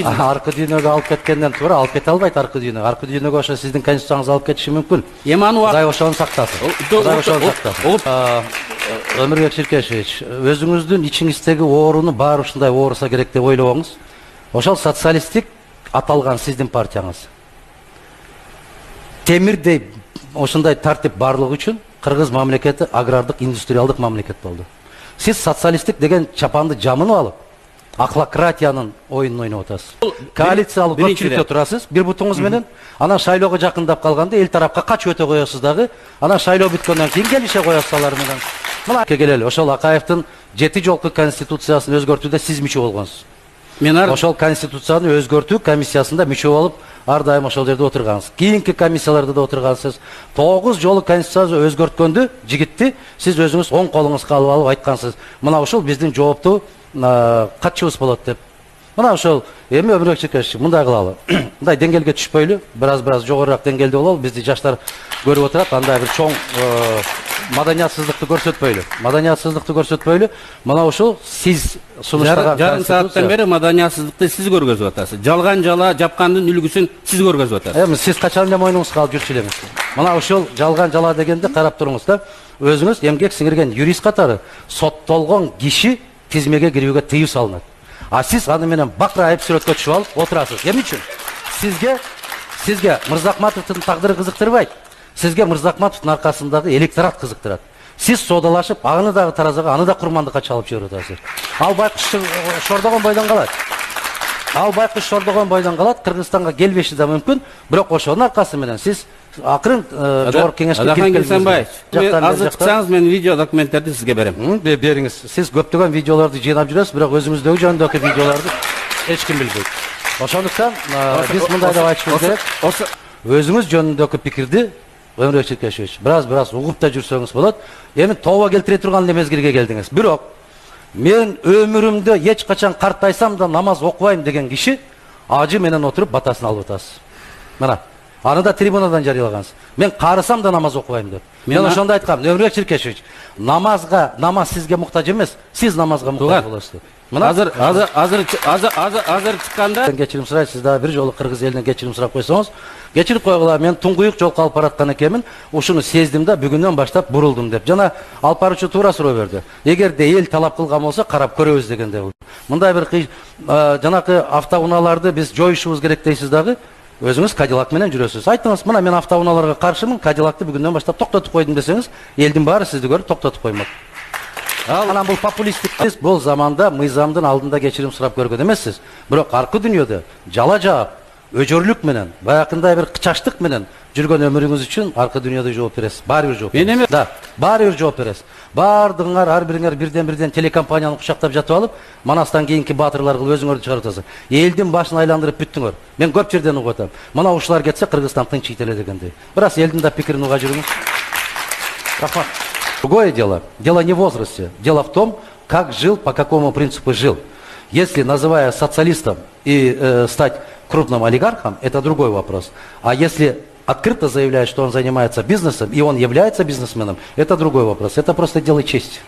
Аркы дүйнөгө алып кеткенден туура алып кете албайт аркы дүйнөгө. Аркы дүйнөгө ошо сиздин конституцияңыз алып кетиши мүмкүн. Эми аны Кудай ошону сактасын. Кудай ошону сактасын. Өмүрбек Чиркешевич, өзүңүздүн ичиңиздеги ооруну баары ушундай ооруса керек деп ойлобоңуз. Ошол социалисттик аталган сиздин партияңыз. Темирдей ошондой тартип барлыгы үчүн кыргыз мамлекети агрардык, индустриалдык мамлекет болду. Сиз социалисттик деген чапанды жамынып алып, аклократиянын оюнун ойноп атасыз. Коалициялык көпчүлүктө турасыз, бир бутуңуз менен, анан шайлоого жакындап калганда эл тарапка качып өтө коесуз дагы, анан шайлоо бүткөндөн кийин келише коесуз алар менен. Мына келели, ошол Акаевдин 7 жолку конституциясын өзгөртүүдө сиз мүчө болгонсуз. Мен ошол конституцияны өзгөртүү комиссиясында мүчө болуп, ар дайым ошол жерде отургансыз. Кийинки комиссияларда да отургансыз. 9 жолу конституцияны өзгөрткөндү, жигитти сиз өзүңүз оң колуңузга алып айткансыз. Мына ошол биздин жооптуу катчыбыз болот деп. Мына ошол эми Өмүрбек Чиркешевич мындай кылалы. Мындай деңгээлге түшпөйлү, бираз жогорураак деңгээлде бололу. Бизди жаштар көрүп отурат, андай бир чоң маданиятсыздыкты көрсөтпөйлү. Мына ошол сиз сунуштаган жарым сааттан бери маданиятсыздыкты сиз көргөзүп атасыз. Жалган жала жапкандын үлгүсүн сиз көргөзүп атасыз. Эми сиз качан эле мойнуңузга алып жүрчү элеңиз. Мына ошол жалган жала дегенде карап туруңуз да. Өзүңүз эмгек сиңирген юрист катары соттолгон киши тизмеге кирүүгө тыюу салынат. А сиз аны менен бакырайып сүрөткө түшүп алып отурасыз. Эмне үчүн? Сизге Мырзахматовдун тагдыры кызыктырбайт. Сизге Мырзахматовдун аркасындагы электорат кызыктырат. Сиз соодалашып, аны дагы таразага, аны да курмандыкка чалып жиберип атасыз. Ал байкуш шордогон бойдон калат. Кыргызстанга келбеши да мүмкүн, бирок ошонун аркасы менен сиз акырын жогорку кеңешке кирип келсеңиз. Азыр чыксаңыз мен видео документтерди сизге берем. Бериңиз. Сиз көптөгөн видеолорду жыйнап жүрөсүз, бирок өзүңүздөгү жөнүндөгү видеолорду эч ким билбейт. Ошондуктан биз мындай деп айтышыбыз керек. Өзүңүз жөнүндөгү пикирди Өмүрбек Чиркешевич бираз угуп да жүрсөңүз болот. Эми тооба келтире турган мезгилге келдиңиз. Бирок мен өмүрүмдө эч качан картайсам да намаз окубайм деген киши ажы менен отуруп батасын алып атасыз. Мына аны да трибунадан жарыялагансыз. Мен карысам да намаз окубайм деп. Мен ошондо айткам, Өмүрбек Чиркешевич, намаз сизге муктаж эмес, сиз намазга муктаж болосуз деп. Азыр чыкканда кечирим сурайт, сиз дагы бир жолу кыргыз элинен кечирим сурап койсоңуз, кечирип койгула, мен туңгуюк жолко алып бараткан экенмин, ушуну сездим да бүгүндөн баштап бурулдум деп. Жана алып баруучу туура суроо берди. Эгерде эл талап кылган болсо карап көрөбүз дегенде. Мындай бир жанакы автоунааларды биз жоюшубуз керек дейсиз дагы. Өзүңүз Кадиллак менен жүрөсүз. Айттыңыз, мына мен автоунааларга каршымын, Кадиллакты бүгүндөн баштап токтотуп койдум десеңиз, элдин баары сизди көрүп токтотуп коймок. Анан бул популисттик. Сиз бул заманда мыйзамдын алдында кечирим сурап көргөн эмессиз. Бирок аркы дүйнөдө жала жаап, өжөрлүк менен, баякындай бир кычаштык менен жүргөн өмүрүңүз үчүн аркы дүйнөдө жооп бересиз. Баары бир жооп бересиз. Да, баары бир жооп бересиз. Бардыгыңар ар бириңер бирден телекомпанияны кучактап жатып алып, манастан кийинки баатырлар кылып өзүңөрдү чыгарып атасыз. Элдин башын айландырып бүттүңөр. Мен көп жерден угуп атам. Мына ушулар кетсе Кыргызстан тынчыйт эле дегендей. Бирок элдин да пикирин уга жүрүңүз. Рахмат. Другое дело. Дело не в возрасте. Дело в том, как жил, по какому принципу жил. Если, называя социалистом и стать крупным олигархом, это другой вопрос. А если открыто заявляет, что он занимается бизнесом, и он является бизнесменом, это другой вопрос. Это просто дело чести.